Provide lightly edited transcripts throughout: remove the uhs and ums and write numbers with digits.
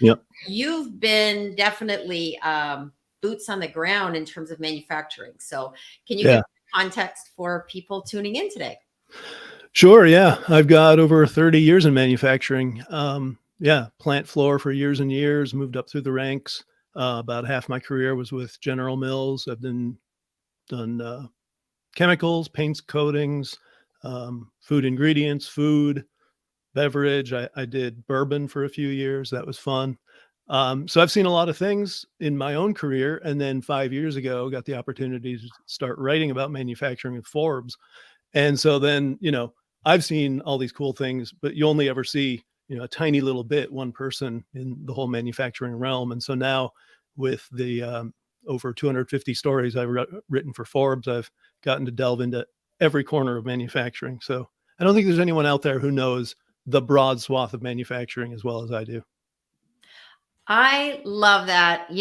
Yep. You've been definitely boots on the ground in terms of manufacturing. So can you give context for people tuning in today? Sure. Yeah. I've got over 30 years in manufacturing. Plant floor for years and years, moved up through the ranks. About half my career was with General Mills. I've done chemicals, paints, coatings, food ingredients, food, beverage. I did bourbon for a few years. That was fun. So I've seen a lot of things in my own career. And then 5 years ago, got the opportunity to start writing about manufacturing with Forbes. And so then, I've seen all these cool things, but you only ever see, a tiny little bit, one person in the whole manufacturing realm. And so now with the over 250 stories I've written for Forbes, I've gotten to delve into every corner of manufacturing. So I don't think there's anyone out there who knows the broad swath of manufacturing as well as I do. I love that.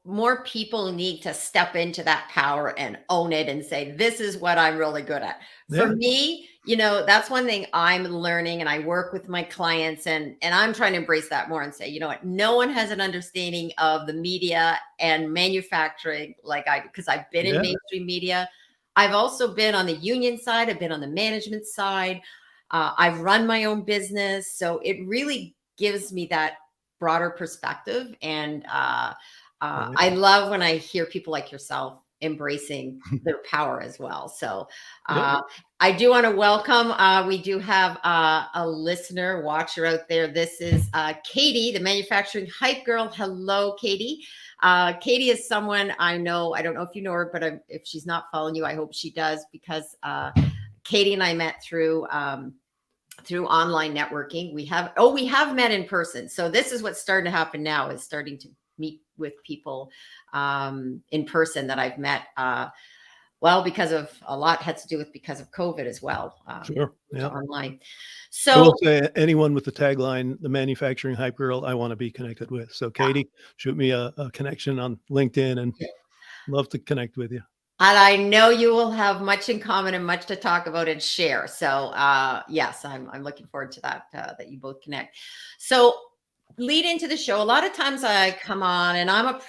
More people need to step into that power and own it and say, this is what I'm really good at. For me, that's one thing I'm learning, and I work with my clients and I'm trying to embrace that more and say, you know what, no one has an understanding of the media and manufacturing like I do, because I've been in mainstream media. I've also been on the union side. I've been on the management side. I've run my own business. So it really gives me that broader perspective. And I love when I hear people like yourself embracing their power as well. So I do want to welcome, we do have a listener, watcher out there. This is Katie, the manufacturing hype girl. Hello, Katie. Katie is someone I know. I don't know if you know her, but if she's not following you, I hope she does, because Katie and I met through online networking. We have met in person. So this is what's starting to happen now, is starting to meet with people in person that I've met. Because of a lot had to do with because of COVID as well. Sure. Yeah. Online. So I will say, anyone with the tagline, the manufacturing hype girl, I want to be connected with. So Katie, shoot me a connection on LinkedIn, and love to connect with you. And I know you will have much in common and much to talk about and share. So yes, I'm looking forward to that, that you both connect. So lead into the show. A lot of times I come on and I'm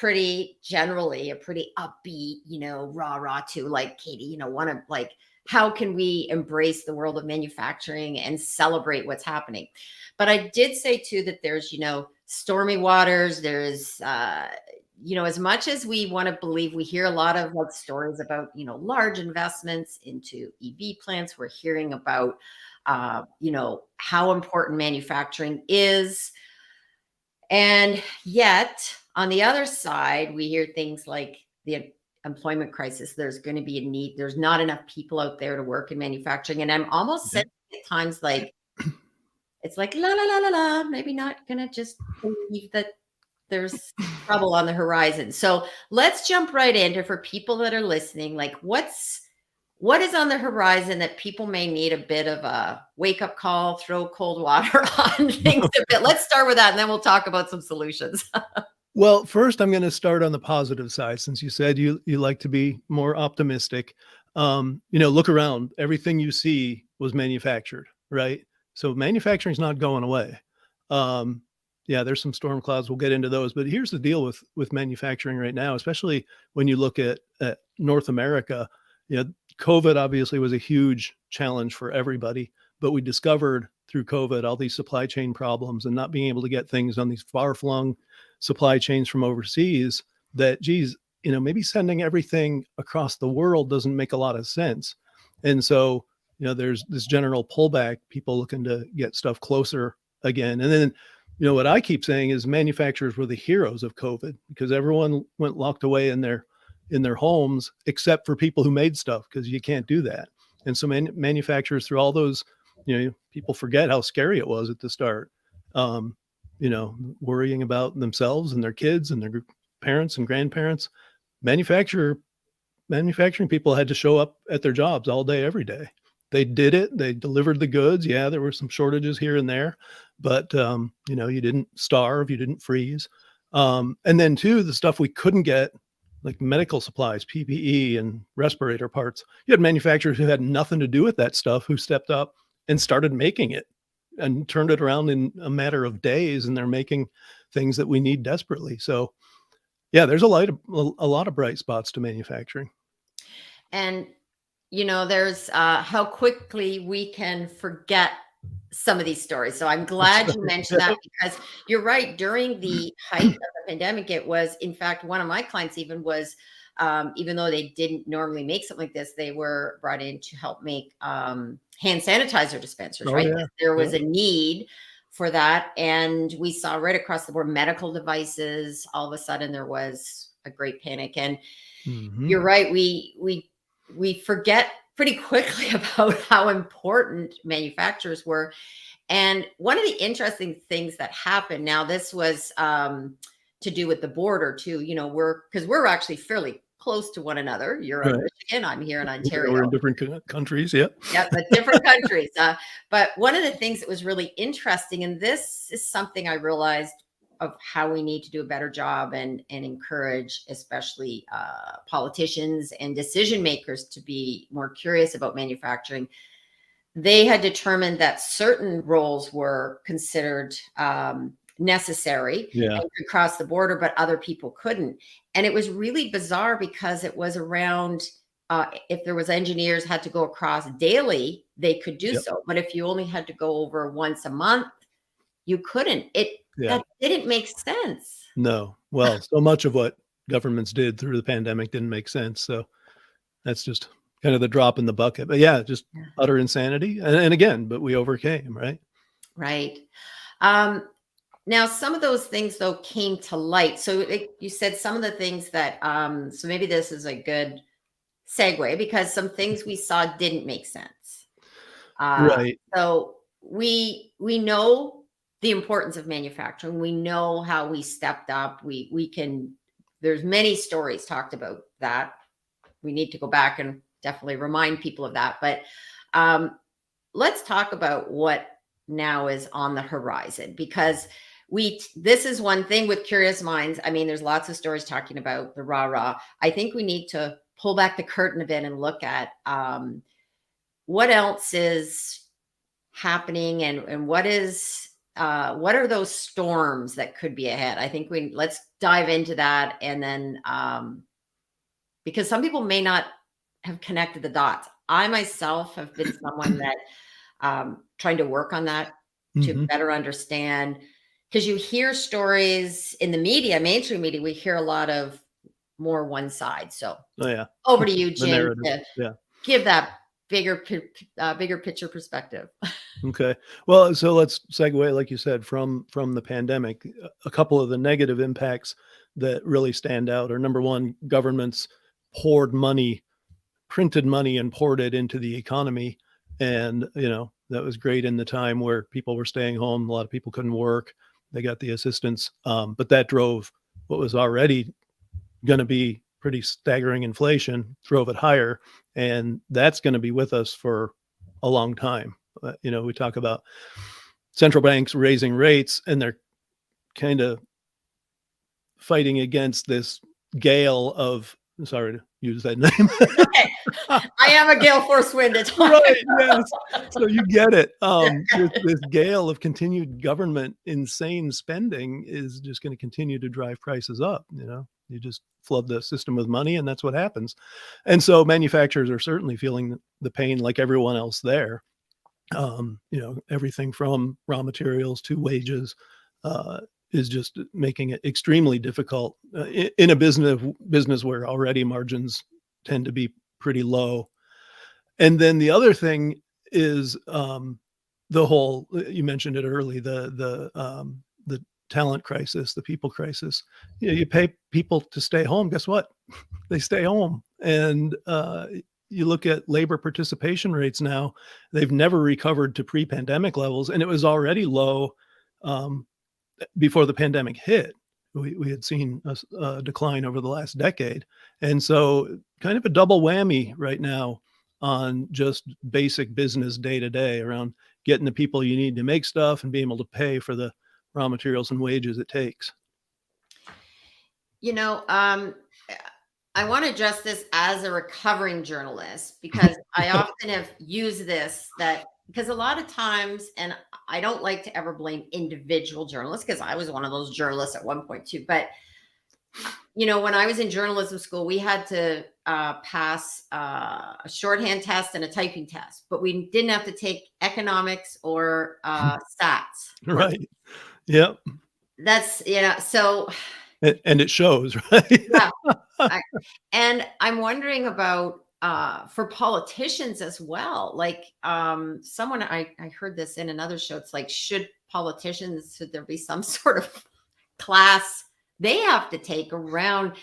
generally a pretty upbeat, rah too, like Katie, want to like, how can we embrace the world of manufacturing and celebrate what's happening? But I did say too, that there's, stormy waters. There's, as much as we want to believe, we hear a lot of stories about, large investments into EV plants. We're hearing about, how important manufacturing is. And yet on the other side, we hear things like the employment crisis. There's going to be a need. There's not enough people out there to work in manufacturing. And I'm almost saying at times, like, it's like, la, la, la, la, la, maybe not going to just believe that there's trouble on the horizon. So let's jump right into, for people that are listening, like what is on the horizon that people may need a bit of a wake up call, throw cold water on things a bit. Let's start with that, and then we'll talk about some solutions. Well, first, I'm going to start on the positive side, since you said you like to be more optimistic. Look around. Everything you see was manufactured, right? So manufacturing is not going away. There's some storm clouds. We'll get into those. But here's the deal with manufacturing right now, especially when you look at North America. COVID obviously was a huge challenge for everybody, but we discovered through COVID all these supply chain problems and not being able to get things on these far-flung supply chains from overseas, that, maybe sending everything across the world doesn't make a lot of sense. And so, there's this general pullback, people looking to get stuff closer again. And then, what I keep saying is manufacturers were the heroes of COVID, because everyone went locked away in their homes, except for people who made stuff, because you can't do that. And so manufacturers, through all those, people forget how scary it was at the start, worrying about themselves and their kids and their parents and grandparents. Manufacturing people had to show up at their jobs all day, every day. They did it. They delivered the goods. Yeah, there were some shortages here and there, but, you didn't starve, you didn't freeze. And then too, the stuff we couldn't get, like medical supplies, PPE and respirator parts, you had manufacturers who had nothing to do with that stuff, who stepped up and started making it and turned it around in a matter of days. And they're making things that we need desperately. So yeah, there's a lot of bright spots to manufacturing. And there's how quickly we can forget some of these stories. So I'm glad you mentioned that, because you're right. During the height of the pandemic, it was, in fact, one of my clients even was, even though they didn't normally make something like this, they were brought in to help make hand sanitizer dispensers, Oh right? yeah. There was Yeah. a need for that. And we saw right across the board medical devices. All of a sudden, there was a great panic. And Mhm. you're right. We forget pretty quickly about how important manufacturers were. And one of the interesting things that happened, now this was to do with the border too, because we're actually fairly close to one another. You're in Right. Michigan, I'm here in Yeah, Ontario. we're in different countries. Yeah. Yeah, but different countries. But one of the things that was really interesting, and this is something I realized of how we need to do a better job and encourage, especially politicians and decision makers, to be more curious about manufacturing. They had determined that certain roles were considered necessary Yeah. and could cross the border, but other people couldn't. And it was really bizarre because it was around if there was engineers had to go across daily, they could do Yep. so. But if you only had to go over once a month, you couldn't. Yeah. That didn't make sense. No. Well, so much of what governments did through the pandemic didn't make sense. So that's just kind of the drop in the bucket. But yeah, just Yeah. utter insanity. And again, but we overcame, right? Right. Um, Now, some of those things though came to light. So you said some of the things that, so maybe this is a good segue, because some things we saw didn't make sense. Right. So we know the importance of manufacturing. We know how we stepped up. We can. There's many stories talked about that. We need to go back and definitely remind people of that. But let's talk about what now is on the horizon, because this is one thing with curious minds. I mean, there's lots of stories talking about the rah. I think we need to pull back the curtain a bit and look at what else is happening, and what are those storms that could be ahead. I think let's dive into that. And then because some people may not have connected the dots. I myself have been someone that trying to work on that to Mhm. better understand, because you hear stories in the media, mainstream media, we hear a lot of more one side. So Oh yeah. over to you, The Jim, narrative. to Yeah. give that bigger picture perspective. Okay. Well, so let's segue, like you said, from the pandemic. A couple of the negative impacts that really stand out are, number one, governments printed money and poured it into the economy. And, that was great in the time where people were staying home. A lot of people couldn't work. They got the assistance. But that drove what was already going to be pretty staggering inflation, drove it higher. And that's going to be with us for a long time. We talk about central banks raising rates, and they're kind of fighting against this gale of, sorry to use that name. Okay. I am a gale force wind. It's Right, yes. So you get it. Yeah. This gale of continued government insane spending is just gonna continue to drive prices up, You just flood the system with money, and that's what happens. And so manufacturers are certainly feeling the pain like everyone else there. Everything from raw materials to wages, uh, is just making it extremely difficult, in a business where already margins tend to be pretty low. And then the other thing is, the whole, you mentioned it early, the talent crisis, the people crisis. You pay people to stay home, guess what? They stay home. And, you look at labor participation rates now, they've never recovered to pre-pandemic levels, and it was already low, um, before the pandemic hit. We had seen a decline over the last decade. And so kind of a double whammy right now on just basic business day to day around getting the people you need to make stuff and being able to pay for the raw materials and wages it takes. You know, um, I want to address this as a recovering journalist, because I often have used this, that because a lot of times, and I don't like to ever blame individual journalists, because I was one of those journalists at one point too. But when I was in journalism school, we had to pass a shorthand test and a typing test, but we didn't have to take economics or stats. Right. Yep. That's, so. And it shows, right? Yeah. And I'm wondering about for politicians as well. Like someone, I heard this in another show. It's like, should there be some sort of class they have to take around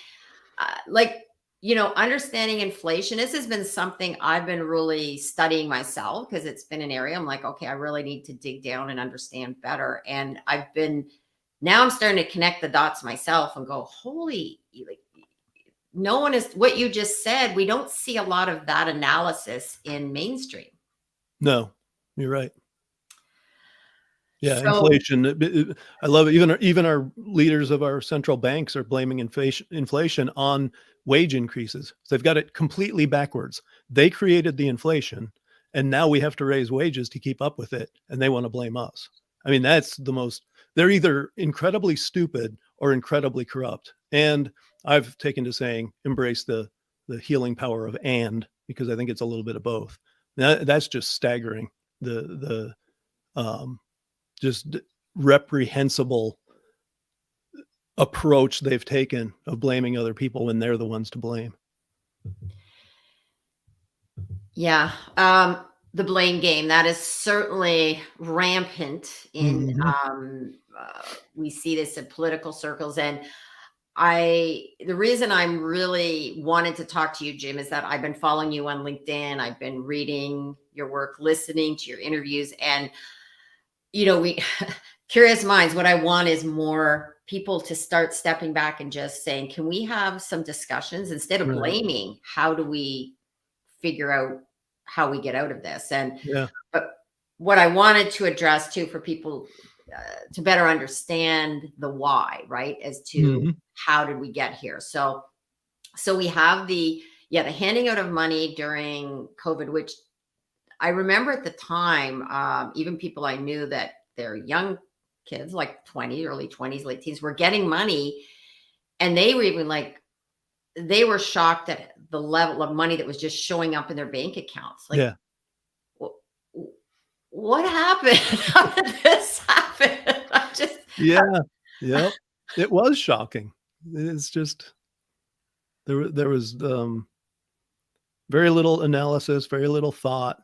understanding inflation? This has been something I've been really studying myself, because it's been an area I'm like, okay, I really need to dig down and understand better. And now I'm starting to connect the dots myself and go, holy, no one is, what you just said, we don't see a lot of that analysis in mainstream. No, you're right. Yeah, inflation. I love it. Even our leaders of our central banks are blaming inflation on wage increases. So they've got it completely backwards. They created the inflation, and now we have to raise wages to keep up with it, and they want to blame us. I mean, that's the most. They're either incredibly stupid or incredibly corrupt. And I've taken to saying, embrace the healing power of "and," because I think it's a little bit of both. That's just staggering. The just reprehensible approach they've taken of blaming other people when they're the ones to blame. Yeah. The blame game, that is certainly rampant in, we see this in political circles. And the reason I'm really wanted to talk to you, Jim, is that I've been following you on LinkedIn. I've been reading your work, listening to your interviews, and we curious minds, what I want is more people to start stepping back and just saying, can we have some discussions instead of blaming? How do we figure out how we get out of this? And but what I wanted to address too, for people to better understand the why, right, as to how did we get here. So we have the handing out of money during COVID, which I remember at the time, even people I knew that they're young kids, like early 20s, late teens, were getting money. And they were even they were shocked at the level of money that was just showing up in their bank accounts. Like, what happened? How did this happen? It was shocking. It's just, there was very little analysis, very little thought,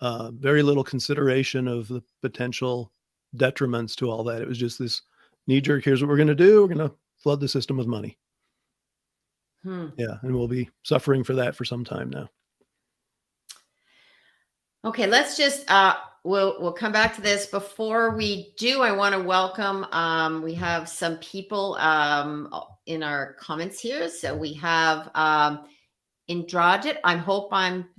very little consideration of the potential detriments to all that. It was just this knee-jerk, here's what we're going to do. We're going to flood the system with money. Yeah, and we'll be suffering for that for some time now. Okay, let's just we'll come back to this. Before we do, I want to welcome, we have some people in our comments here. So we have Indrajit. I hope I'm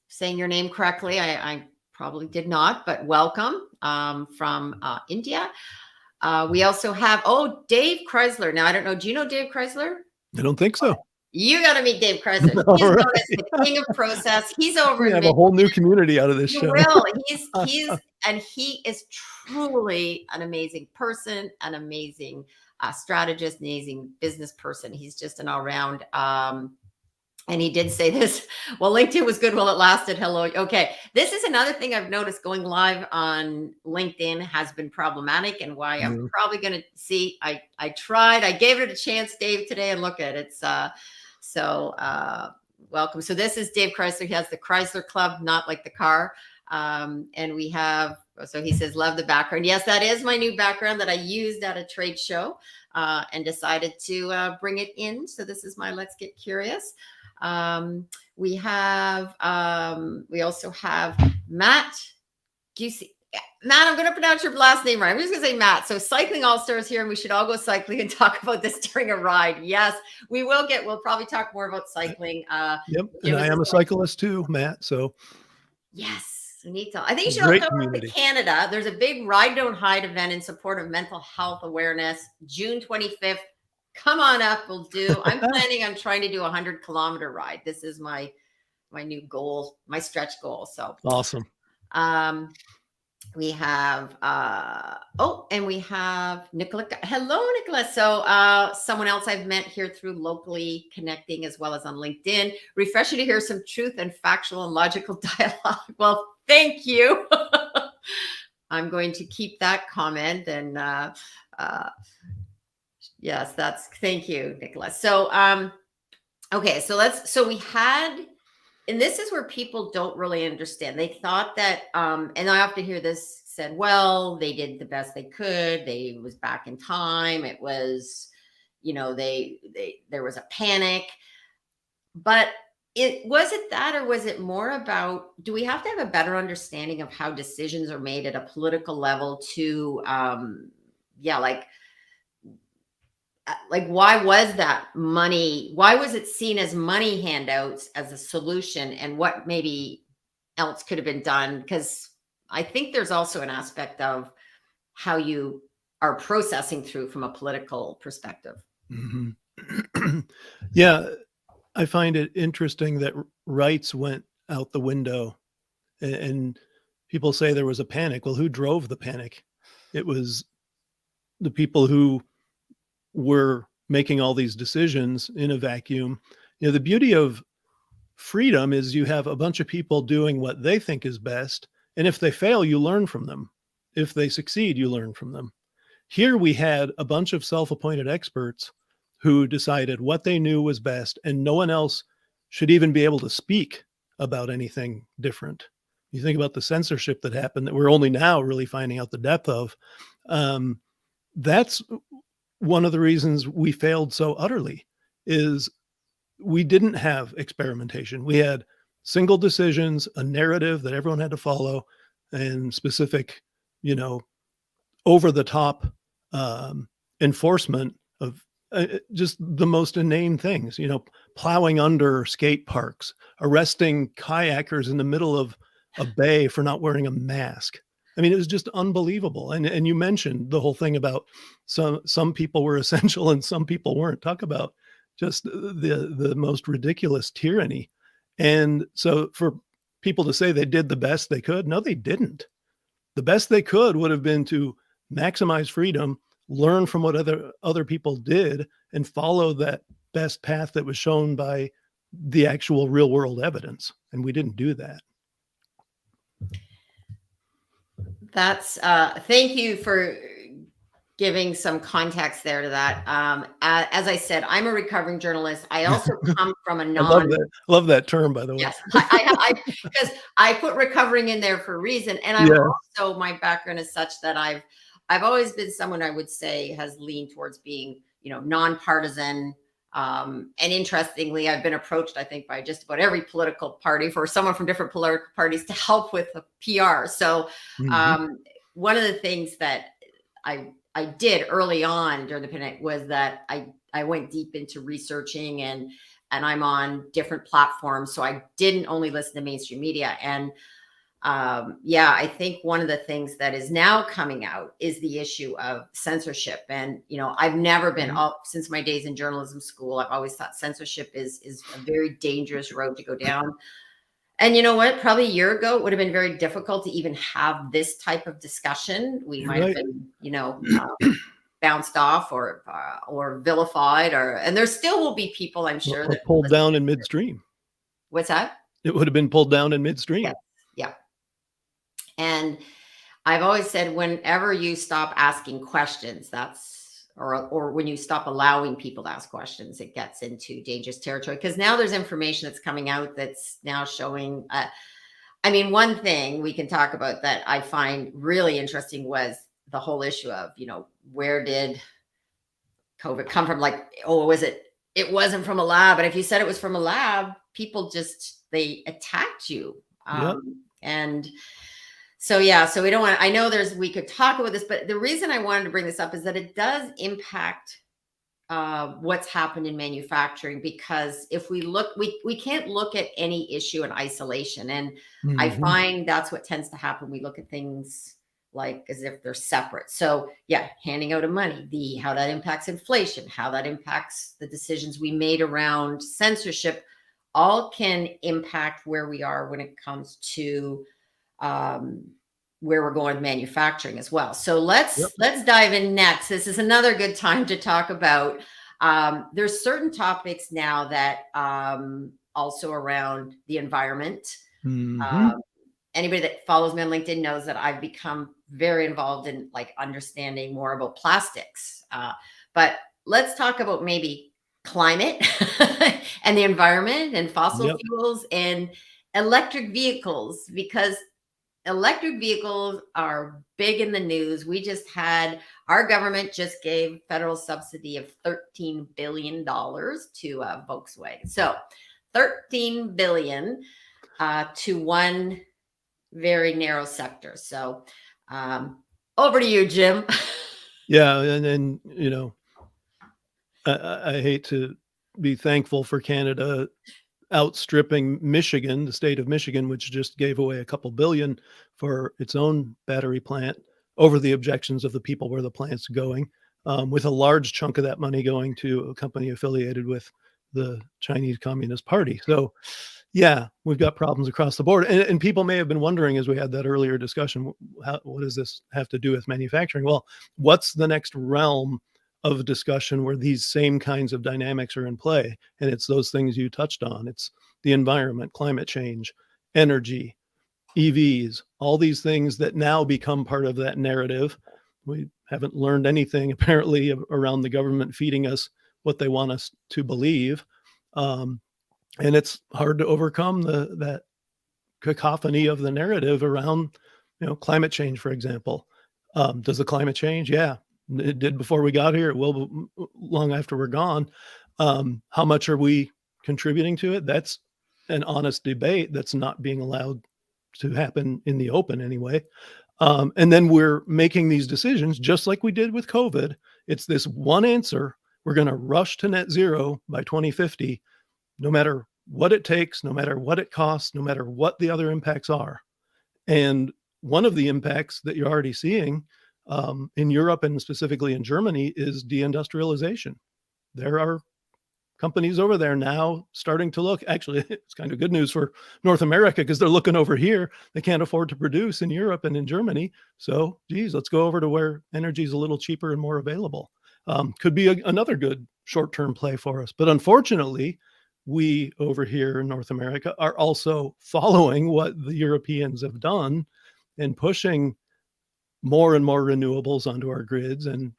saying your name correctly. I probably did not, but welcome from India. We also have, Dave Chrysler. Now, I don't know. Do you know Dave Chrysler? I don't think so. You got to meet Dave Chrysler. He's known as the king of process. He's over. We have a whole new community out of this show. Will. He is truly an amazing person, an amazing strategist, amazing business person. He's just an all-round. And he did say this, well, LinkedIn was good while it lasted. Hello. Okay. This is another thing I've noticed. Going live on LinkedIn has been problematic, and why I'm probably going to see. I tried. I gave it a chance, Dave, today, and look at it. Welcome. So this is Dave Chrysler. He has the Chrysler Club, not like the car. And we have, so he says, love the background. Yes, that is my new background that I used at a trade show and decided to bring it in. So this is my Let's Get Curious. We also have Matt. Do you see? Matt, I'm going to pronounce your last name right. I'm just going to say Matt. So Cycling All-Stars here, and we should all go cycling and talk about this during a ride. Yes, we'll probably talk more about cycling. Yep. And I am a cyclist too, Matt. So yes, we need to. I think you should all come up to Canada. There's a big Ride Don't Hide event in support of mental health awareness, June 25th. Come on up. I'm planning on trying to do a 100-kilometer ride. This is my new goal, my stretch goal. So awesome. We have and we have Nicola. Hello, Nicola. So someone else I've met here through locally connecting as well as on LinkedIn. Refreshing to hear some truth and factual and logical dialogue. Well, thank you. I'm going to keep that comment, and yes, thank you, Nicola. So okay, so we had, and this is where people don't really understand. They thought that, and I often hear this said, well, they did the best they could. It was back in time. It was, there was a panic. But was it that, or was it more about, do we have to have a better understanding of how decisions are made at a political level to, why was that money? Why was it seen as money handouts as a solution, and what maybe else could have been done? Because I think there's also an aspect of how you are processing through from a political perspective. Mm-hmm. Yeah, I find it interesting that rights went out the window, and people say there was a panic. Well, who drove the panic? It was the people who were making all these decisions in a vacuum. The beauty of freedom is you have a bunch of people doing what they think is best. And if they fail, you learn from them. If they succeed, you learn from them. Here we had a bunch of self-appointed experts who decided what they knew was best, and no one else should even be able to speak about anything different. You think about the censorship that happened that we're only now really finding out the depth of. That's one of the reasons we failed so utterly, is we didn't have experimentation. We had single decisions, a narrative that everyone had to follow, and specific, over the top enforcement of just the most inane things, plowing under skate parks, arresting kayakers in the middle of a bay for not wearing a mask. I mean, it was just unbelievable. And you mentioned the whole thing about some people were essential and some people weren't. Talk about just the most ridiculous tyranny. And so for people to say they did the best they could, no, they didn't. The best they could would have been to maximize freedom, learn from what other people did, and follow that best path that was shown by the actual real world evidence. And we didn't do that. That's thank you for giving some context there to that. As I said, I'm a recovering journalist. I also come from a I love that term, by the way. Yes, because I put recovering in there for a reason, and I'm also, my background is such that I've always been someone I would say has leaned towards being, nonpartisan. And interestingly, I've been approached, I think, by just about every political party for someone from different political parties to help with the PR. So one of the things that I did early on during the pandemic was that I went deep into researching, and I'm on different platforms. So I didn't only listen to mainstream media. And I think one of the things that is now coming out is the issue of censorship. And, I've never been, since my days in journalism school, I've always thought censorship is a very dangerous road to go down. And you know what? Probably a year ago, it would have been very difficult to even have this type of discussion. We might have been, bounced off or vilified, and there still will be people, I'm sure, that pulled down in midstream. What's that? It would have been pulled down in midstream. Yeah. And I've always said, whenever you stop asking questions, or when you stop allowing people to ask questions, it gets into dangerous territory, because now there's information that's coming out that's now showing, one thing we can talk about that I find really interesting was the whole issue of, where did COVID come from? It wasn't from a lab, but if you said it was from a lab, people they attacked you. And so, so we don't want, I know we could talk about this, but the reason I wanted to bring this up is that it does impact what's happened in manufacturing, because if we look, we can't look at any issue in isolation. And I find that's what tends to happen. We look at things like as if they're separate. So handing out of money, how that impacts inflation, how that impacts the decisions we made around censorship, all can impact where we are when it comes to where we're going with manufacturing as well. So let's Yep. dive in next. This is another good time to talk about. There's certain topics now that also around the environment. Mhm. Anybody that follows me on LinkedIn knows that I've become very involved in like understanding more about plastics. But let's talk about maybe climate and the environment and fossil Yep. fuels and electric vehicles, because electric vehicles are big in the news. We just had, our government just gave federal subsidy of $13 billion to Volkswagen. So 13 billion to one very narrow sector. So over to you, Jim. Yeah, and then, I hate to be thankful for Canada outstripping Michigan, the state of Michigan, which just gave away a couple billion for its own battery plant over the objections of the people where the plant's going, with a large chunk of that money going to a company affiliated with the Chinese Communist Party. So, yeah, we've got problems across the board. And people may have been wondering, as we had that earlier discussion, what does this have to do with manufacturing? Well, what's the next realm of discussion where these same kinds of dynamics are in play? And it's those things you touched on. It's the environment, climate change, energy, EVs, all these things that now become part of that narrative. We haven't learned anything apparently around the government feeding us what they want us to believe. And it's hard to overcome that cacophony of the narrative around, climate change, for example. Does the climate change? Yeah, it did before we got here. It will long after we're gone. How much are we contributing to it? That's an honest debate that's not being allowed to happen in the open anyway. And then we're making these decisions just like we did with COVID. It's this one answer. We're going to rush to net zero by 2050, no matter what it takes, no matter what it costs, no matter what the other impacts are. And one of the impacts that you're already seeing in Europe and specifically in Germany is deindustrialization. There are companies over there now starting to look. Actually, it's kind of good news for North America because they're looking over here. They can't afford to produce in Europe and in Germany. So, geez, let's go over to where energy is a little cheaper and more available. Could be another good short-term play for us. But unfortunately, we over here in North America are also following what the Europeans have done and pushing more and more renewables onto our grids and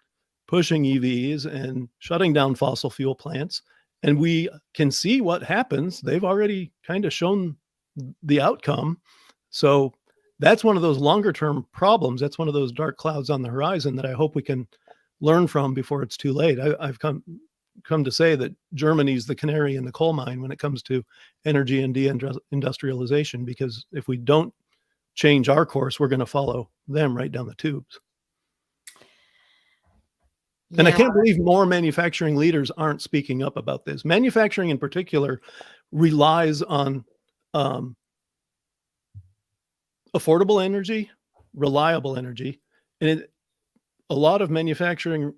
pushing EVs and shutting down fossil fuel plants. And we can see what happens. They've already kind of shown the outcome. So that's one of those longer term problems. That's one of those dark clouds on the horizon that I hope we can learn from before it's too late. I've come to say that Germany's the canary in the coal mine when it comes to energy and deindustrialization, because if we don't change our course, we're going to follow them right down the tubes. And I can't believe more manufacturing leaders aren't speaking up about this. Manufacturing in particular relies on affordable energy, reliable energy, and a lot of manufacturing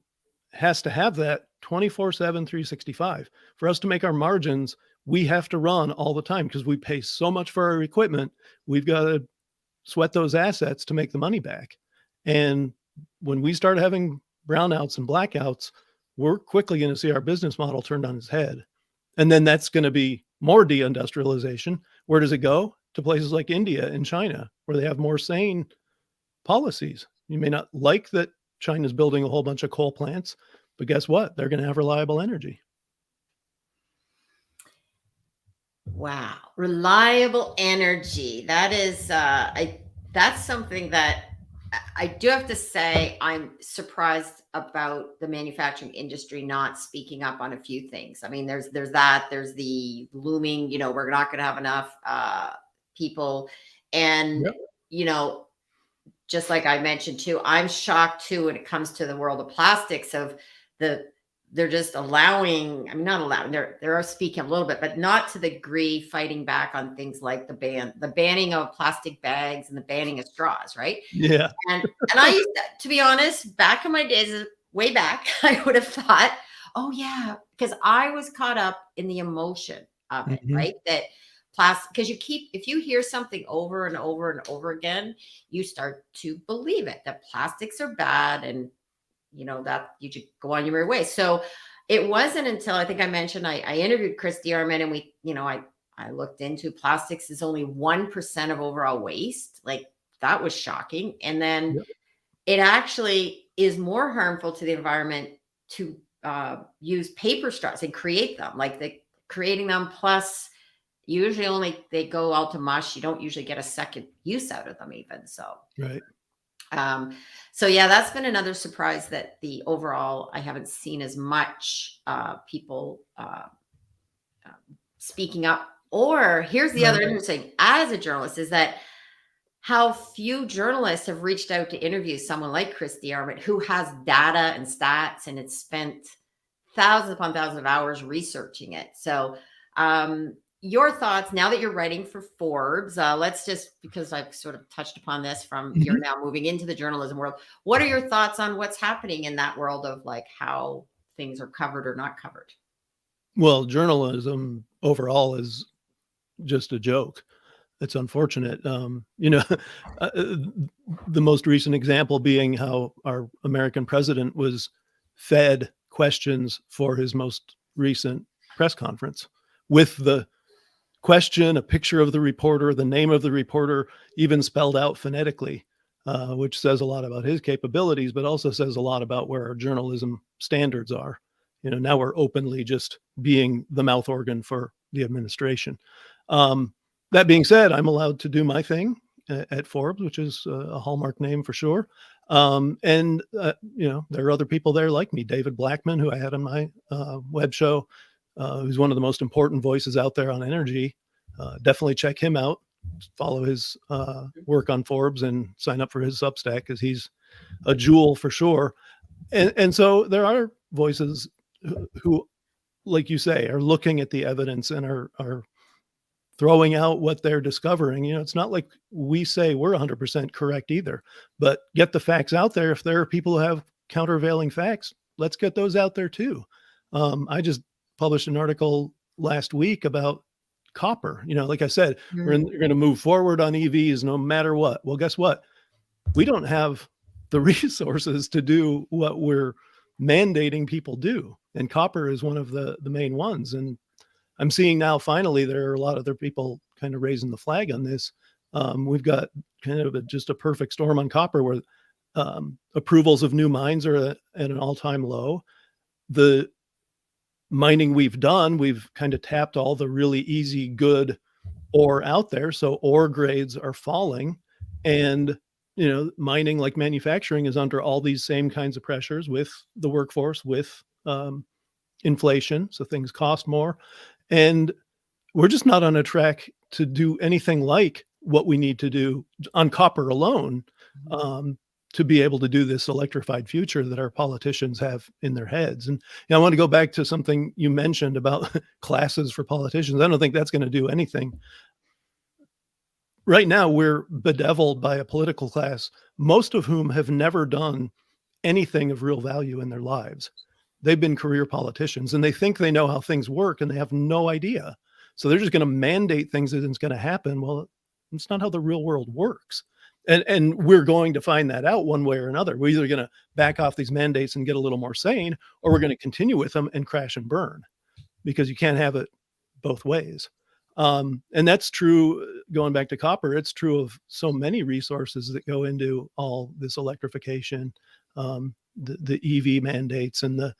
has to have that 24/7, 365. For us to make our margins, we have to run all the time because we pay so much for our equipment. We've got to sweat those assets to make the money back. And when we start having brownouts and blackouts, we're quickly going to see our business model turned on its head. And then that's going to be more deindustrialization. Where does it go? To places like India and China, where they have more sane policies. You may not like that China's building a whole bunch of coal plants, but guess what? They're going to have reliable energy. Wow. Reliable energy. That is, that's something that I do have to say, I'm surprised about the manufacturing industry not speaking up on a few things. I mean, there's the looming, we're not going to have enough people. And, Yep. Just like I mentioned too, I'm shocked too when it comes to the world of plastics they're just allowing, I'm not allowing, they're speaking a little bit, but not to the degree fighting back on things like the banning of plastic bags and the banning of straws, right? Yeah. And I used to be honest, back in my days, way back, I would have thought, oh yeah, because I was caught up in the emotion of it, right? That plastic, because if you hear something over and over and over again, you start to believe it, that plastics are bad, and that you should go on your merry way. So it wasn't until I think I mentioned I interviewed Chris Diarman, and I looked into plastics is only 1% of overall waste. Like, that was shocking. And then Yep. it actually is more harmful to the environment to use paper straws and create them, like creating them. Plus, usually only they go out to mush. You don't usually get a second use out of them even. So, Right. yeah, that's been another surprise, that the overall, I haven't seen as much people speaking up. Or here's the other Right. interesting, as a journalist, is that how few journalists have reached out to interview someone like Chris Diarman, who has data and stats and it's spent thousands upon thousands of hours researching it. So your thoughts now that you're writing for Forbes, let's just, because I've sort of touched upon this from you're now moving into the journalism world. What are your thoughts on what's happening in that world of like how things are covered or not covered? Well, journalism overall is just a joke. It's unfortunate. The most recent example being how our American president was fed questions for his most recent press conference with the question, a picture of the reporter, the name of the reporter, even spelled out phonetically, which says a lot about his capabilities, but also says a lot about where our journalism standards are. Now we're openly just being the mouth organ for the administration. That being said, I'm allowed to do my thing at Forbes, which is a hallmark name for sure. There are other people there like me, David Blackman, who I had on my web show, who's one of the most important voices out there on energy. Definitely check him out, follow his work on Forbes, and sign up for his Substack, because he's a jewel for sure. And so there are voices who, like you say, are looking at the evidence and are throwing out what they're discovering. It's not like we say we're 100% correct either, but get the facts out there. If there are people who have countervailing facts, let's get those out there too. I just published an article last week about copper. Like I said, we're going to move forward on EVs no matter what. Well, guess what? We don't have the resources to do what we're mandating people do. And copper is one of the main ones. And I'm seeing now, finally, there are a lot of other people kind of raising the flag on this. We've got kind of just a perfect storm on copper, where approvals of new mines are at an all-time low. The mining we've done, we've kind of tapped all the really easy, good ore out there. So ore grades are falling. And, mining, like manufacturing, is under all these same kinds of pressures with the workforce, with inflation. So things cost more. And we're just not on a track to do anything like what we need to do on copper alone to be able to do this electrified future that our politicians have in their heads. And I want to go back to something you mentioned about classes for politicians. I don't think that's going to do anything. Right now, we're bedeviled by a political class, most of whom have never done anything of real value in their lives. They've been career politicians, and they think they know how things work, and they have no idea. So they're just going to mandate things that it's going to happen. Well, it's not how the real world works. And we're going to find that out one way or another. We're either going to back off these mandates and get a little more sane, or we're going to continue with them and crash and burn, because you can't have it both ways. And that's true, going back to copper, it's true of so many resources that go into all this electrification, the EV mandates and the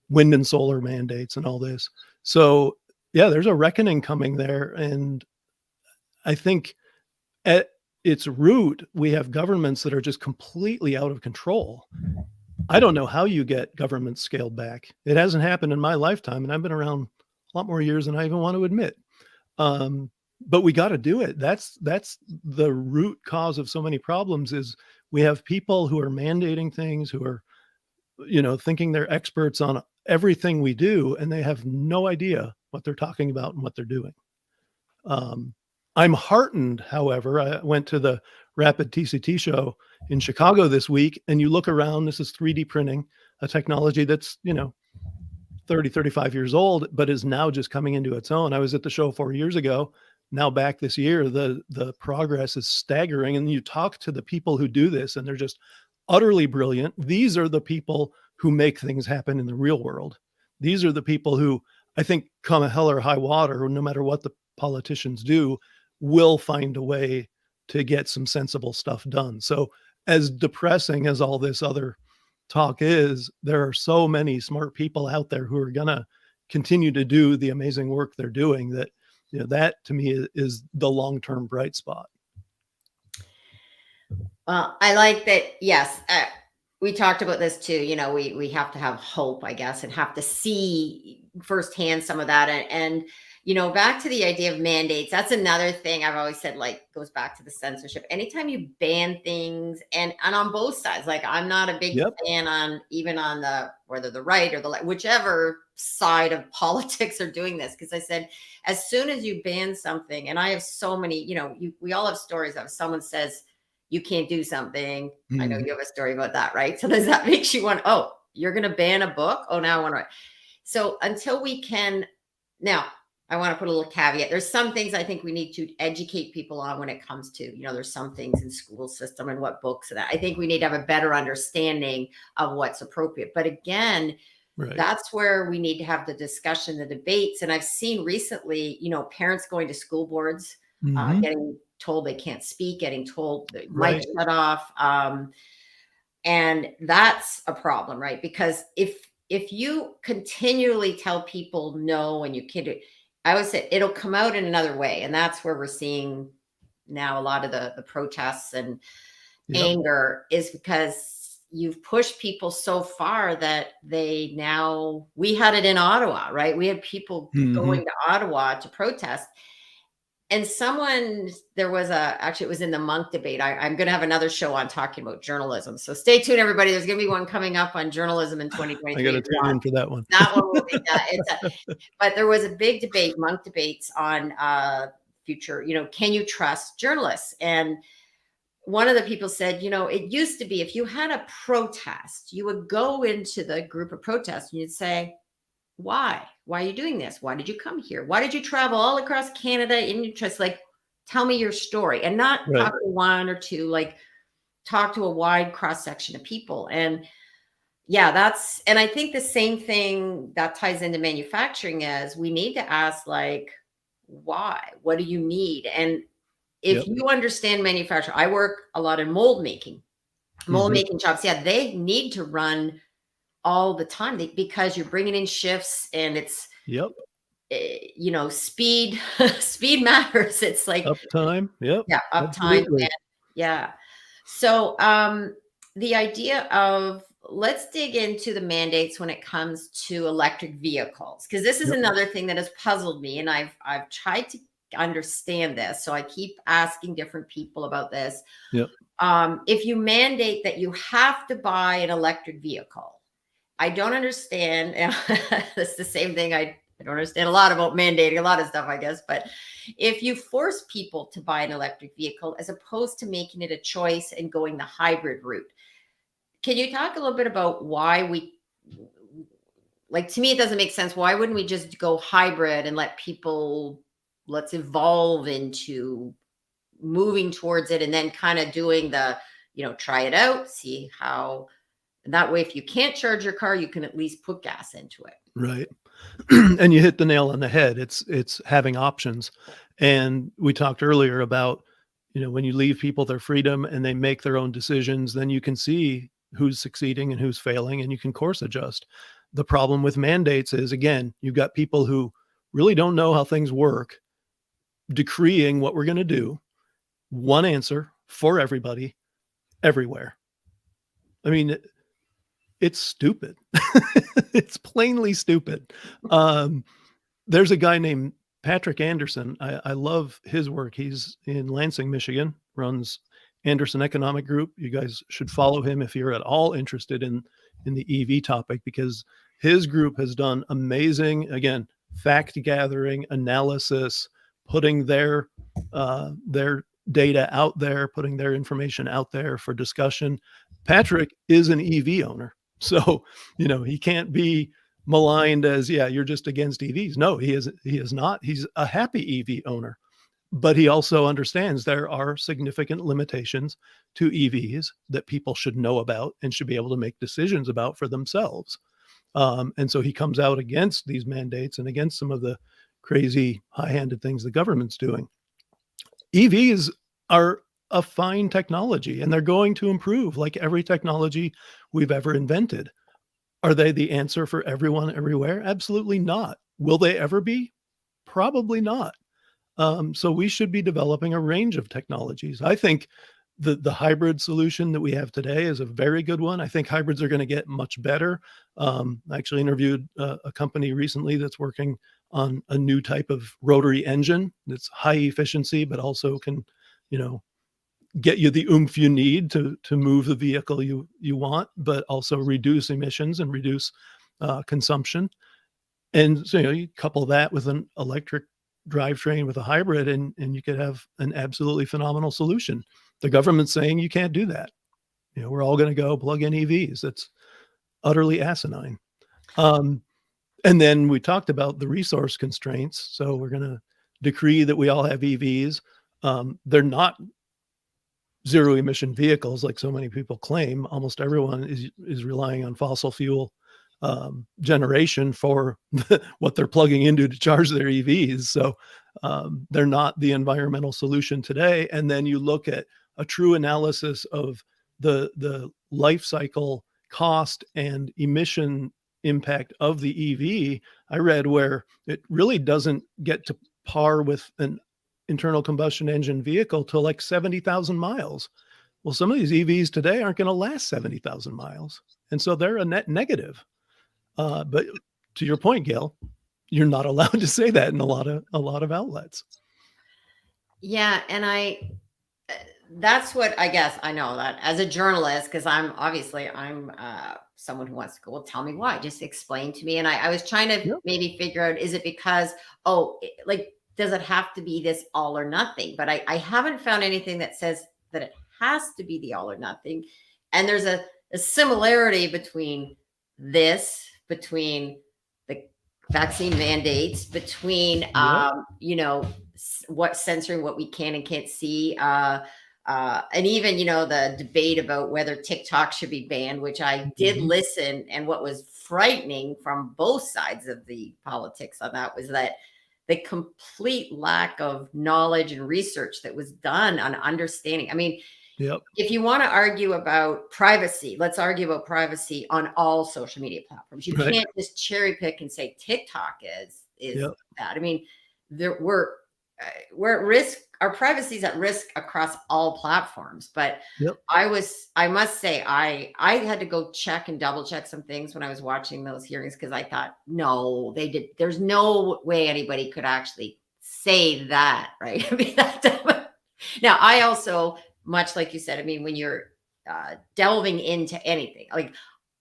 wind and solar mandates and all this. So yeah, there's a reckoning coming there. And I think at its root, we have governments that are just completely out of control. I don't know how you get government scaled back. It hasn't happened in my lifetime, and I've been around a lot more years than I even want to admit. But we got to do it. That's the root cause of so many problems, is we have people who are mandating things, who are, thinking they're experts on everything we do, and they have no idea what they're talking about and what they're doing. I'm heartened, however. I went to the Rapid TCT show in Chicago this week, and you look around, this is 3D printing, a technology that's, 30, 35 years old, but is now just coming into its own. I was at the show 4 years ago. Now back this year, the progress is staggering. And you talk to the people who do this, and they're just utterly brilliant. These are the people who make things happen in the real world. These are the people who, I think, come a hell or high water, no matter what the politicians do, will find a way to get some sensible stuff done. So as depressing as all this other talk is, there are so many smart people out there who are going to continue to do the amazing work they're doing, that, that to me is the long-term bright spot. Well, I like that. Yes. We talked about this too. We have to have hope, I guess, and have to see firsthand some of that. And back to the idea of mandates, that's another thing I've always said, like, goes back to the censorship. Anytime you ban things, and on both sides, like, I'm not a big fan on whether the right or the left, whichever side of politics are doing this. Because I said, as soon as you ban something, and I have so many, we all have stories of someone says, you can't do something. I know you have a story about that, right? So does that make you want, oh, you're going to ban a book? Oh, now I want to. So until we can, now I want to put a little caveat. There's some things I think we need to educate people on when it comes to, there's some things in school system and what books and that. I think we need to have a better understanding of what's appropriate. But again, that's where we need to have the discussion, the debates. And I've seen recently, parents going to school boards, getting told they can't speak, getting told the mic shut off. And that's a problem, right? Because if you continually tell people no, and you can't do it, I would say it'll come out in another way. And that's where we're seeing now a lot of the protests and anger, is because you've pushed people so far that we had it in Ottawa, right? We had people going to Ottawa to protest. And it was in the Monk debate. I'm going to have another show on talking about journalism. So stay tuned, everybody. There's going to be one coming up on journalism in 2023. I got to tune in for that one. That one will be but there was a big debate, Monk debates, on future, can you trust journalists? And one of the people said, it used to be, if you had a protest, you would go into the group of protests and you'd say, why are you doing this? Why did you come here? Why did you travel all across Canada in interest? Like, tell me your story, and not talk to one or two, like, talk to a wide cross section of people. And and I think the same thing that ties into manufacturing is we need to ask, like, why? What do you need? And if you understand manufacturing, I work a lot in mold making shops. They need to run all the time because you're bringing in shifts, and it's speed matters. It's like uptime. Uptime. So the idea of, let's dig into the mandates when it comes to electric vehicles, because this is another thing that has puzzled me, and I've tried to understand this, so I keep asking different people about this. If you mandate that you have to buy an electric vehicle, I don't understand. That's the same thing. I don't understand a lot about mandating a lot of stuff, I guess. But if you force people to buy an electric vehicle as opposed to making it a choice and going the hybrid route, can you talk a little bit about why to me, it doesn't make sense. Why wouldn't we just go hybrid and let's evolve into moving towards it, and then kind of doing the, try it out, see how. And that way, if you can't charge your car, you can at least put gas into it. Right. And you hit the nail on the head. It's having options. And we talked earlier about, when you leave people their freedom and they make their own decisions, then you can see who's succeeding and who's failing, and you can course adjust. The problem with mandates is, again, you've got people who really don't know how things work, decreeing what we're going to do. One answer for everybody, everywhere. I mean, it's stupid. It's plainly stupid. There's a guy named Patrick Anderson. I love his work. He's in Lansing, Michigan, runs Anderson Economic Group. You guys should follow him if you're at all interested in the EV topic, because his group has done amazing, again, fact gathering, analysis, putting their data out there, putting their information out there for discussion. Patrick is an EV owner. So, he can't be maligned as, yeah, you're just against EVs. No, he is not. He's a happy EV owner, but he also understands there are significant limitations to EVs that people should know about and should be able to make decisions about for themselves. And so he comes out against these mandates and against some of the crazy high-handed things the government's doing. EVs are a fine technology, and they're going to improve like every technology we've ever invented. Are they the answer for everyone everywhere? Absolutely not. Will they ever be? Probably not. So we should be developing a range of technologies. I think the hybrid solution that we have today is a very good one. I think hybrids are going to get much better. I actually interviewed a company recently that's working on a new type of rotary engine that's high efficiency, but also can, you know, get you the oomph you need to move the vehicle you want, but also reduce emissions and reduce consumption. And so, you couple that with an electric drivetrain with a hybrid, and you could have an absolutely phenomenal solution. The government's saying you can't do that. We're all going to go plug in EVs. That's utterly asinine. And then we talked about the resource constraints. So we're going to decree that we all have EVs. They're not zero emission vehicles like so many people claim. Almost everyone is relying on fossil fuel generation for what they're plugging into to charge their EVs. So they're not the environmental solution today. And then you look at a true analysis of the life cycle cost and emission impact of the EV. I read where it really doesn't get to par with an internal combustion engine vehicle till like 70,000 miles. Well, some of these EVs today aren't going to last 70,000 miles. And so they're a net negative. But to your point, Gail, you're not allowed to say that in a lot of outlets. Yeah. And that's what I guess I know that as a journalist, because I'm someone who wants to go, well, tell me why, just explain to me. And I was trying to maybe figure out, is it because, does it have to be this all or nothing? But I haven't found anything that says that it has to be the all or nothing. And there's a similarity between the vaccine mandates, between, what censoring what we can and can't see. And even, the debate about whether TikTok should be banned, which I did listen. And what was frightening from both sides of the politics on that was that the complete lack of knowledge and research that was done on understanding. I mean, if you want to argue about privacy, let's argue about privacy on all social media platforms. You can't just cherry pick and say TikTok is bad. I mean, we're at risk. Our privacy is at risk across all platforms. But I must say, I had to go check and double check some things when I was watching those hearings, because I thought, no, there's no way anybody could actually say that, right? I mean, now I also, much like you said, I mean, when you're delving into anything, like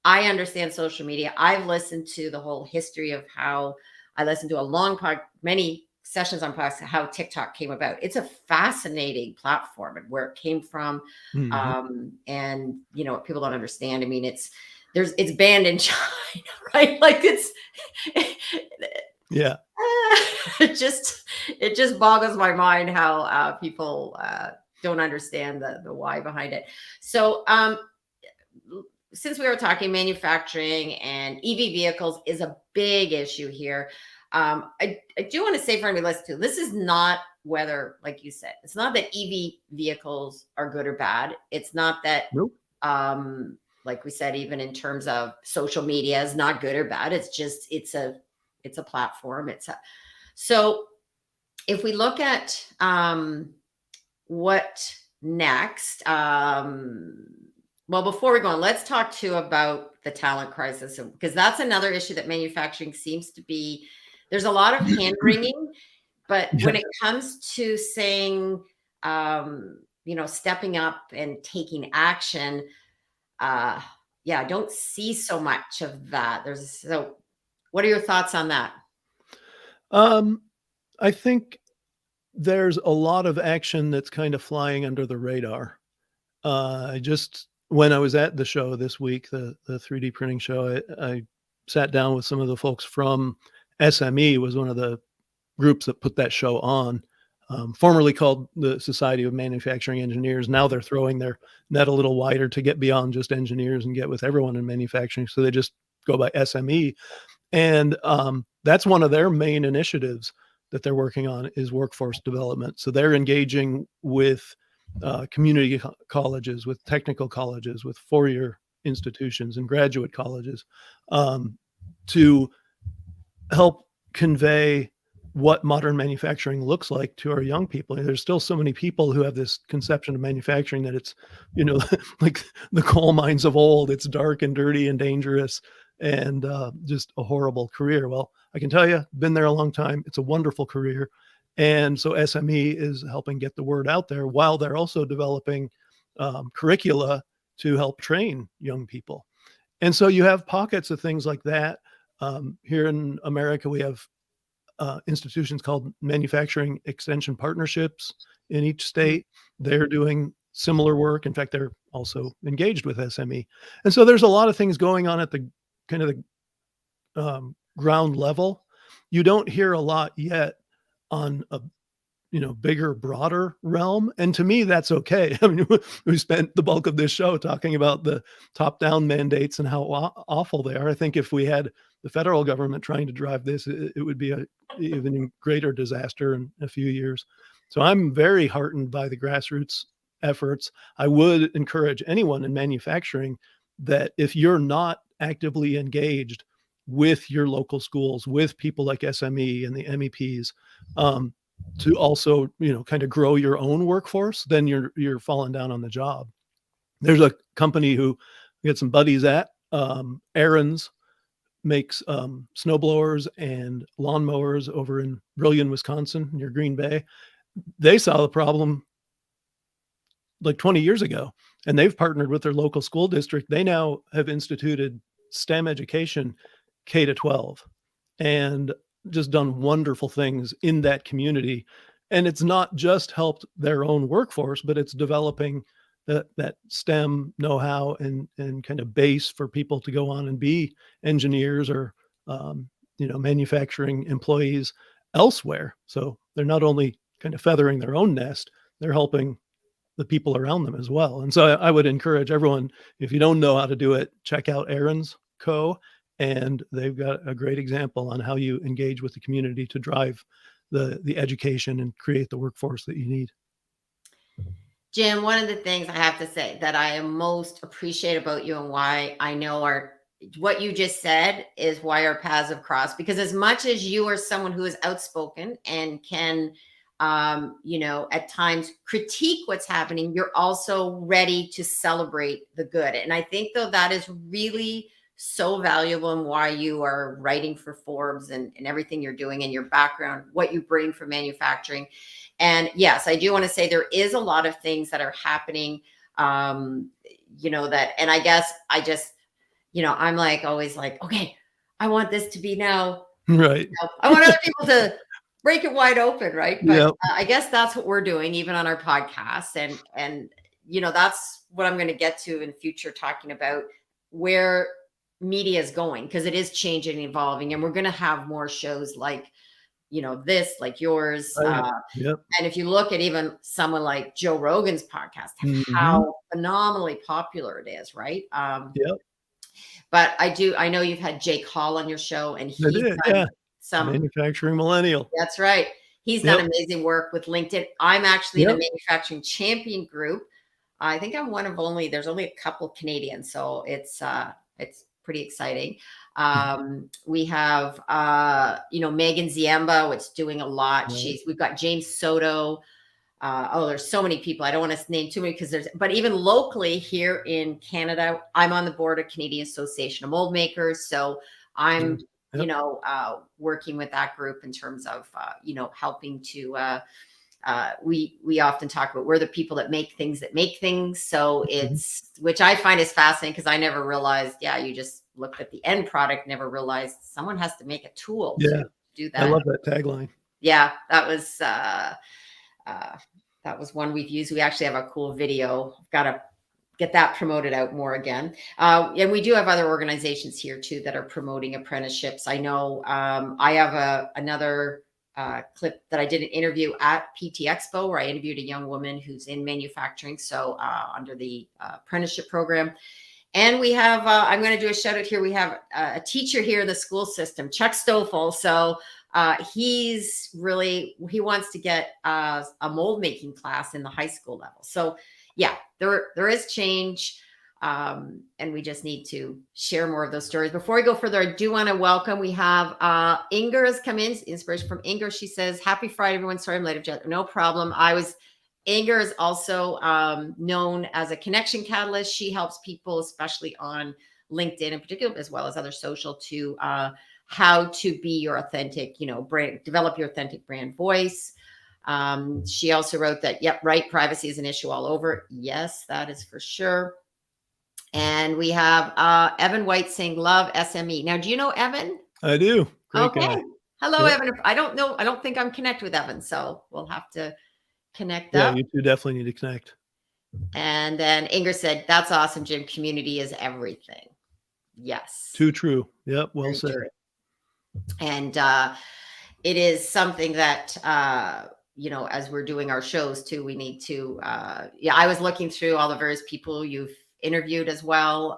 I understand social media. I've listened to the whole history of how I listened to many sessions on podcasts, how TikTok came about. It's a fascinating platform and where it came from. And people don't understand. I mean, it's banned in China, right? Like it just boggles my mind how people don't understand the why behind it. So since we were talking manufacturing, and EV vehicles is a big issue here. I do want to say for anybody listening to, this is not whether, like you said, it's not that EV vehicles are good or bad. It's not that, like we said, even in terms of social media is not good or bad. It's just, it's a platform. So if we look at what next, well, before we go on, let's talk too about the talent crisis, because that's another issue that manufacturing seems to be. There's a lot of hand wringing, but when it comes to saying, stepping up and taking action, I don't see so much of that. So what are your thoughts on that? I think there's a lot of action that's kind of flying under the radar. When I was at the show this week, the 3D printing show, I sat down with some of the folks from SME, was one of the groups that put that show on, formerly called the Society of Manufacturing Engineers. Now they're throwing their net a little wider to get beyond just engineers and get with everyone in manufacturing. So they just go by SME. And that's one of their main initiatives that they're working on is workforce development. So they're engaging with community colleges, with technical colleges, with four-year institutions and graduate colleges to help convey what modern manufacturing looks like to our young people. And there's still so many people who have this conception of manufacturing that it's, like the coal mines of old. It's dark and dirty and dangerous and just a horrible career. Well, I can tell you, been there a long time. It's a wonderful career. And so SME is helping get the word out there while they're also developing curricula to help train young people. And so you have pockets of things like that. Here in America, we have institutions called manufacturing extension partnerships in each state. They're doing similar work. In fact, they're also engaged with SME. And so there's a lot of things going on at the kind of the ground level. You don't hear a lot yet on a bigger, broader realm. And to me, that's okay. I mean, we spent the bulk of this show talking about the top-down mandates and how awful they are. I think if we had the federal government trying to drive this, it would be a even greater disaster in a few years. So I'm very heartened by the grassroots efforts. I would encourage anyone in manufacturing that if you're not actively engaged with your local schools, with people like SME and the MEPs, to also, kind of grow your own workforce, then you're falling down on the job. There's a company who we had some buddies at, Aaron's, makes snow blowers and lawnmowers over in Brillion, Wisconsin, near Green Bay. They saw the problem like 20 years ago, and they've partnered with their local school district. They now have instituted STEM education K to 12 and just done wonderful things in that community. And it's not just helped their own workforce, but it's developing that STEM know-how and kind of base for people to go on and be engineers or, manufacturing employees elsewhere. So they're not only kind of feathering their own nest, they're helping the people around them as well. And so I would encourage everyone, if you don't know how to do it, check out Aaron's Co. And they've got a great example on how you engage with the community to drive the education and create the workforce that you need. Jim, one of the things I have to say that I am most appreciate about you and why I know what you just said is why our paths have crossed, because as much as you are someone who is outspoken and can, at times critique what's happening, you're also ready to celebrate the good. And I think though that is really so valuable and why you are writing for Forbes and everything you're doing and your background, what you bring from manufacturing. And yes, I do want to say there is a lot of things that are happening, and I guess I just, I'm like, always like, okay, I want this to be now. Right. I want other people to break it wide open. Right. But Yep. I guess that's what we're doing, even on our podcast. And that's what I'm going to get to in future, talking about where media is going, because it is changing and evolving. And we're going to have more shows like, this, like yours. Yep. And if you look at even someone like Joe Rogan's podcast, how phenomenally popular it is, right? Yep. But I know you've had Jake Hall on your show, and he's done some manufacturing millennial. That's right. He's done amazing work with LinkedIn. I'm actually in a manufacturing champion group. I think I'm one of there's only a couple Canadians, so it's pretty exciting. We have Megan Ziemba, which is doing a lot. Right. We've got James Soto. There's so many people. I don't want to name too many, but even locally here in Canada, I'm on the board of Canadian Association of Mold Makers. So I'm, working with that group in terms of, helping to, we often talk about we're the people that make things. So it's, which I find is fascinating, because I never realized, you just looked at the end product, never realized someone has to make a tool to do that. I love that tagline. Yeah, that was one we've used. We actually have a cool video. I've got to get that promoted out more again. And we do have other organizations here too that are promoting apprenticeships. I know I have another clip that I did an interview at PT Expo where I interviewed a young woman who's in manufacturing, so under the apprenticeship program. And we have, I'm going to do a shout out here. We have a teacher here in the school system, Chuck Stoffel. So he wants to get a mold making class in the high school level. So yeah, there is change. And we just need to share more of those stories. Before we go further, I do want to welcome, we have Inger has come in, inspiration from Inger. She says, happy Friday, everyone. Sorry, I'm late. No problem. Inger is also known as a connection catalyst. She helps people, especially on LinkedIn in particular, as well as other social, to how to be your authentic, brand, develop your authentic brand voice. She also wrote that, yep, right, privacy is an issue all over. Yes, that is for sure. And we have Evan White saying, love SME. Now, do you know Evan? I do. Great okay. guy. Hello, yep. Evan. I don't know. I don't think I'm connected with Evan, so we'll have to connect up. Yeah, you two definitely need to connect. And then Inger said, that's awesome, Jim. Community is everything. Yes. Too true. Yep. Well Very said. true. And it is something that, as we're doing our shows too, we need to, I was looking through all the various people you've interviewed as well.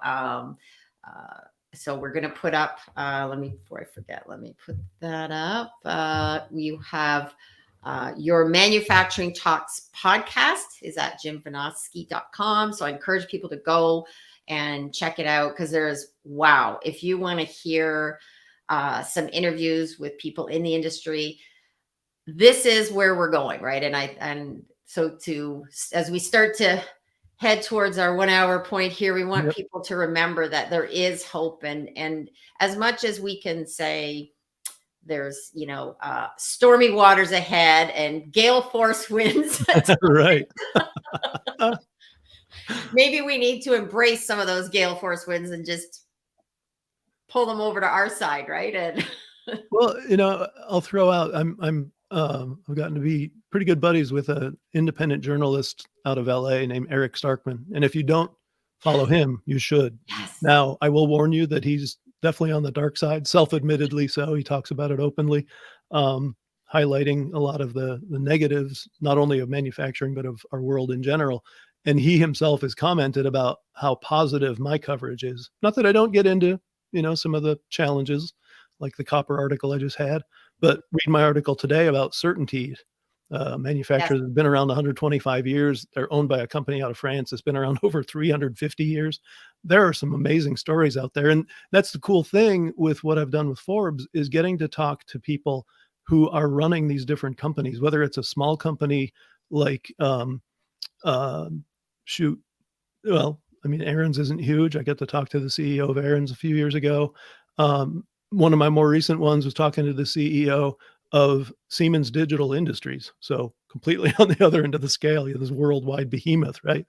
So we're going to put up, before I forget, let me put that up. You have your Manufacturing Talks podcast is at jimvinoski.com. So I encourage people to go and check it out, because if you want to hear some interviews with people in the industry, this is where we're going, right? And so as we start to head towards our 1 hour point here, we want people to remember that there is hope, and as much as we can say there's stormy waters ahead and gale force winds, right? Maybe we need to embrace some of those gale force winds and just pull them over to our side, right? And well, I'll throw out, I've gotten to be pretty good buddies with an independent journalist out of LA named Eric Starkman. And if you don't follow him, you should. Yes. Now, I will warn you that he's definitely on the dark side, self-admittedly so. He talks about it openly, highlighting a lot of the negatives, not only of manufacturing, but of our world in general. And he himself has commented about how positive my coverage is. Not that I don't get into, some of the challenges, like the copper article I just had, but read my article today about Certainty. Manufacturers have been around 125 years. They're owned by a company out of France that's been around over 350 years. There are some amazing stories out there. And that's the cool thing with what I've done with Forbes, is getting to talk to people who are running these different companies, whether it's a small company like, Aaron's isn't huge. I get to talk to the CEO of Aaron's a few years ago. One of my more recent ones was talking to the CEO of Siemens Digital Industries. So completely on the other end of the scale, this worldwide behemoth, right?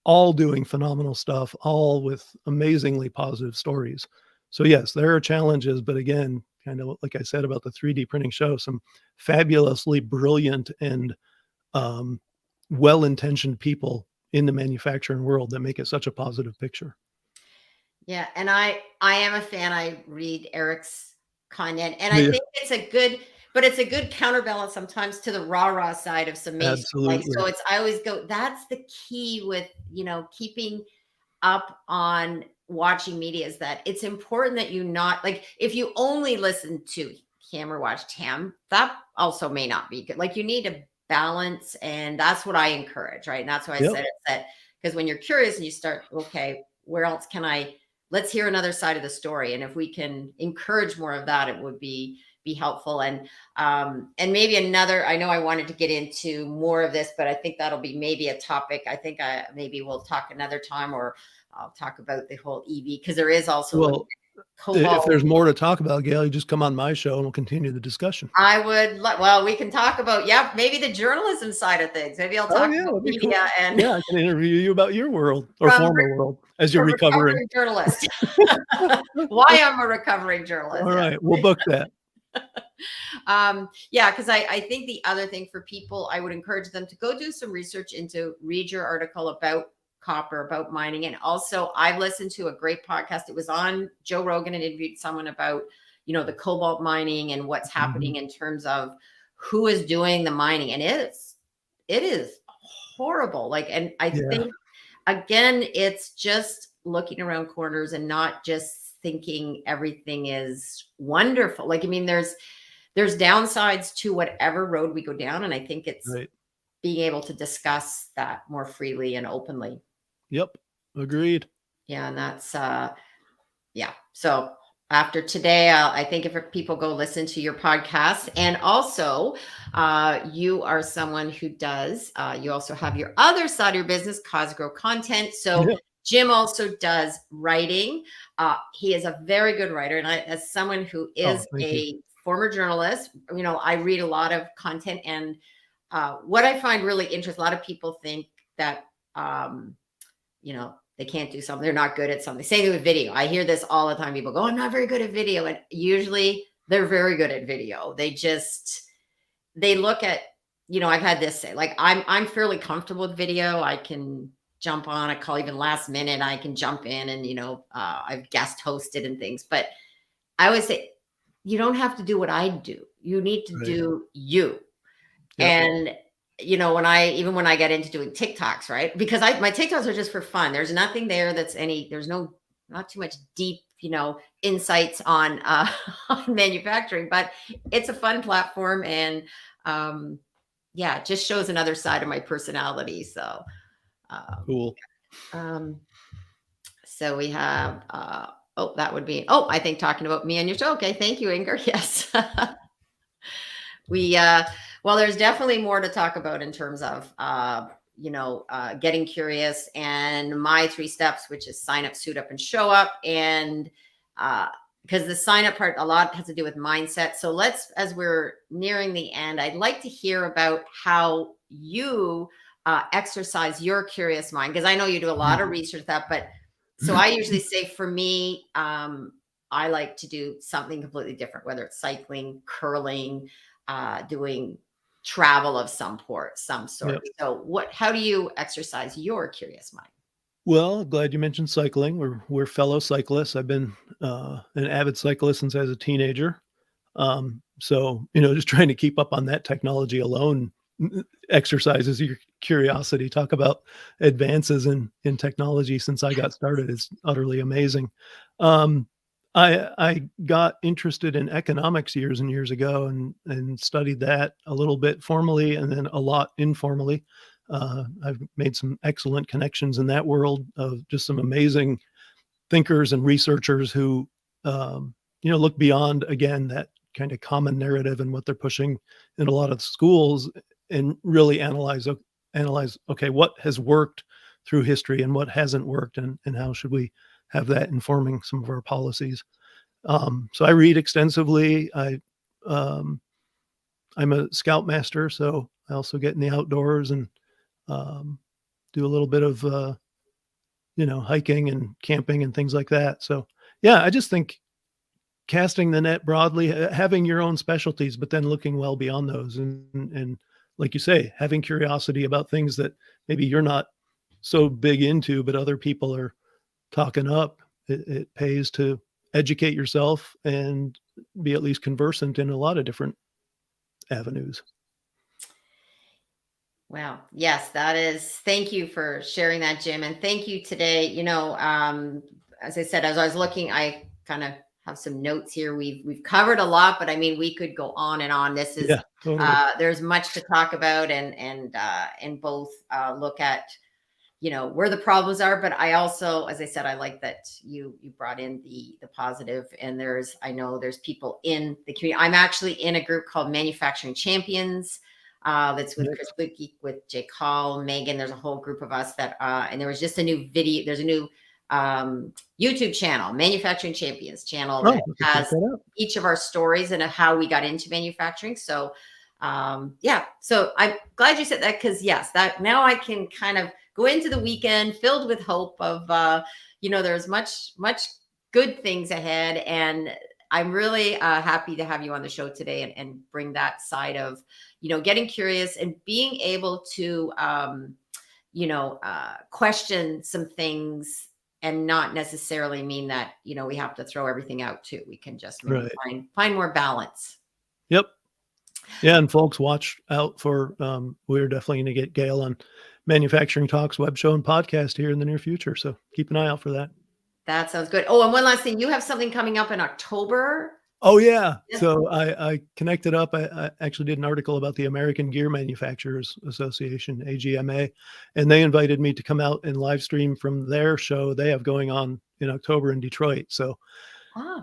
All doing phenomenal stuff, all with amazingly positive stories. So yes, there are challenges, but again, kind of like I said about the 3D printing show, some fabulously brilliant and well-intentioned people in the manufacturing world that make it such a positive picture. Yeah. And I am a fan. I read Eric's content, and I think it's a good counterbalance sometimes to the rah side of some Mason. Absolutely. So I always go, that's the key with, keeping up on watching media, is that it's important that you not, like, if you only listen to him or watched him, that also may not be good. Like, you need to balance, and that's what I encourage, right? And that's why I said it, that because when you're curious and you start, okay, where else can let's hear another side of the story. And if we can encourage more of that, it would be helpful. And maybe I know I wanted to get into more of this, but I think that'll be maybe a topic. I think maybe we'll talk another time, or I'll talk about the whole EV, because there is also if there's more to talk about, Gail, you just come on my show and we'll continue the discussion. I would, we can talk about, maybe the journalism side of things. Maybe I'll talk about media, cool. And I can interview you about your world, or former world, as you're recovering journalist. Why I'm a recovering journalist. All right, we'll book that. Because I think the other thing for people, I would encourage them to go do some research read your article about copper, about mining. And also I've listened to a great podcast. It was on Joe Rogan and interviewed someone about, the cobalt mining and what's happening in terms of who is doing the mining. And it is horrible. Like, and I think, again, it's just looking around corners and not just thinking everything is wonderful. Like, I mean, there's downsides to whatever road we go down. And I think it's being able to discuss that more freely and openly. Yep. Agreed. Yeah. And that's, yeah. So after today, I think if people go listen to your podcast, and also you are someone who does, you also have your other side of your business, Cause Grow Content. So Jim also does writing. He is a very good writer. And as someone who is a former journalist, I read a lot of content, and what I find really interesting, a lot of people think that, they can't do something. They're not good at something. Same thing with video. I hear this all the time. People go, I'm not very good at video. And usually they're very good at video. They look at, I've had this say, like, I'm fairly comfortable with video. I can jump on a call even last minute. I can jump in and, I've guest hosted and things. But I always say, you don't have to do what I do. You need to do you. And when I get into doing TikToks, right? Because my TikToks are just for fun. There's nothing there there's not too much deep, insights on, on manufacturing, but it's a fun platform. And, it just shows another side of my personality. So, cool. So we have, that would be, I think talking about me and your show. Okay. Thank you, Inger. Yes. Well, there's definitely more to talk about in terms of, getting curious, and my 3 steps, which is sign up, suit up, and show up. And because the sign up part, a lot has to do with mindset. So as we're nearing the end, I'd like to hear about how you exercise your curious mind, because I know you do a lot of research but so I usually say, for me, I like to do something completely different, whether it's cycling, curling, doing travel of some sort. So how do you exercise your curious mind? Well, glad you mentioned cycling. We're fellow cyclists. I've been an avid cyclist since I was a teenager. So, just trying to keep up on that technology alone exercises your curiosity. Talk about advances in technology since I got started. It's utterly amazing. I got interested in economics years and years ago, and studied that a little bit formally and then a lot informally. I've made some excellent connections in that world of just some amazing thinkers and researchers who, look beyond, again, that kind of common narrative and what they're pushing in a lot of schools, and really analyze, okay, what has worked through history and what hasn't worked, and how should we have that informing some of our policies. So I read extensively. I'm a scoutmaster, so I also get in the outdoors and do a little bit of, hiking and camping and things like that. So yeah, I just think casting the net broadly, having your own specialties, but then looking well beyond those. And like you say, having curiosity about things that maybe you're not so big into, but other people are talking up. It pays to educate yourself and be at least conversant in a lot of different avenues. Wow. Yes, thank you for sharing that, Jim. And thank you today. As I said, as I was looking, I kind of have some notes here. We've covered a lot, but I mean, we could go on and on. This is, totally. There's much to talk about, and both look at, where the problems are. But I also, as I said, I like that you brought in the positive. And I know there's people in the community. I'm actually in a group called Manufacturing Champions. That's with Chris Luke, with Jake Hall, Megan. There's a whole group of us that, and there was just a new video. There's a new YouTube channel, Manufacturing Champions channel, that has each of our stories and how we got into manufacturing. So, so I'm glad you said that, because yes, that now I can kind of go into the weekend filled with hope of, there's much good things ahead. And I'm really happy to have you on the show today and bring that side of, getting curious and being able to question some things and not necessarily mean that, we have to throw everything out too. We can just maybe Right. find more balance. Yep. Yeah, and folks, watch out for. We're definitely going to get Gail on Manufacturing Talks web show and podcast here in the near future. So keep an eye out for that. That sounds good. Oh, and one last thing, you have something coming up in October. Oh yeah. Yeah. So I connected up. I actually did an article about the American Gear Manufacturers Association, AGMA, and they invited me to come out and live stream from their show they have going on in October in Detroit. So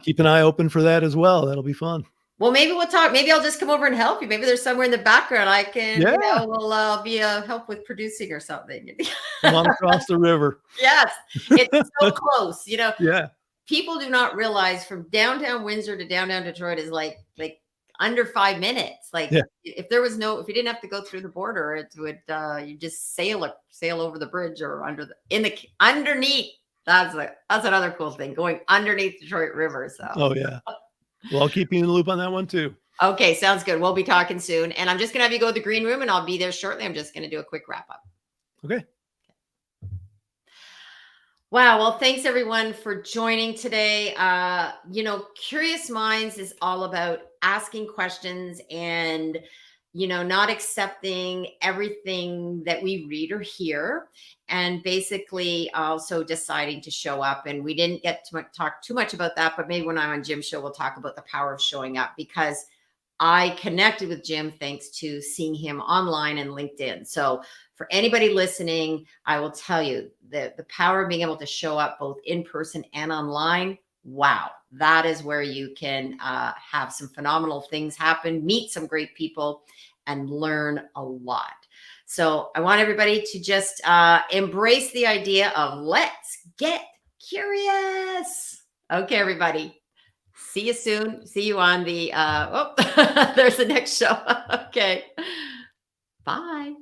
keep an eye open for that as well. That'll be fun. Well, maybe we'll talk. Maybe I'll just come over and help you. Maybe there's somewhere in the background I can, we'll be a help with producing or something. Come on across the river. Yes, it's so close. Yeah. People do not realize from downtown Windsor to downtown Detroit is like under 5 minutes. Like if you didn't have to go through the border, it would you just sail over the bridge or underneath. That's another cool thing, going underneath Detroit River. So oh yeah. Well, I'll keep you in the loop on that one too. Okay, sounds good. We'll be talking soon. And I'm just gonna have you go to the green room and I'll be there shortly. I'm just gonna do a quick wrap up. Okay. Wow. Well, thanks everyone for joining today. Curious Minds is all about asking questions and, not accepting everything that we read or hear, and basically also deciding to show up. And we didn't get to talk too much about that, but maybe when I'm on Jim's show, we'll talk about the power of showing up, because I connected with Jim thanks to seeing him online and LinkedIn. So for anybody listening, I will tell you that the power of being able to show up both in person and online, wow, that is where you can have some phenomenal things happen, meet some great people, and learn a lot. So I want everybody to just embrace the idea of let's get curious. Okay, everybody. See you soon. See you on the, there's the next show. Okay. Bye.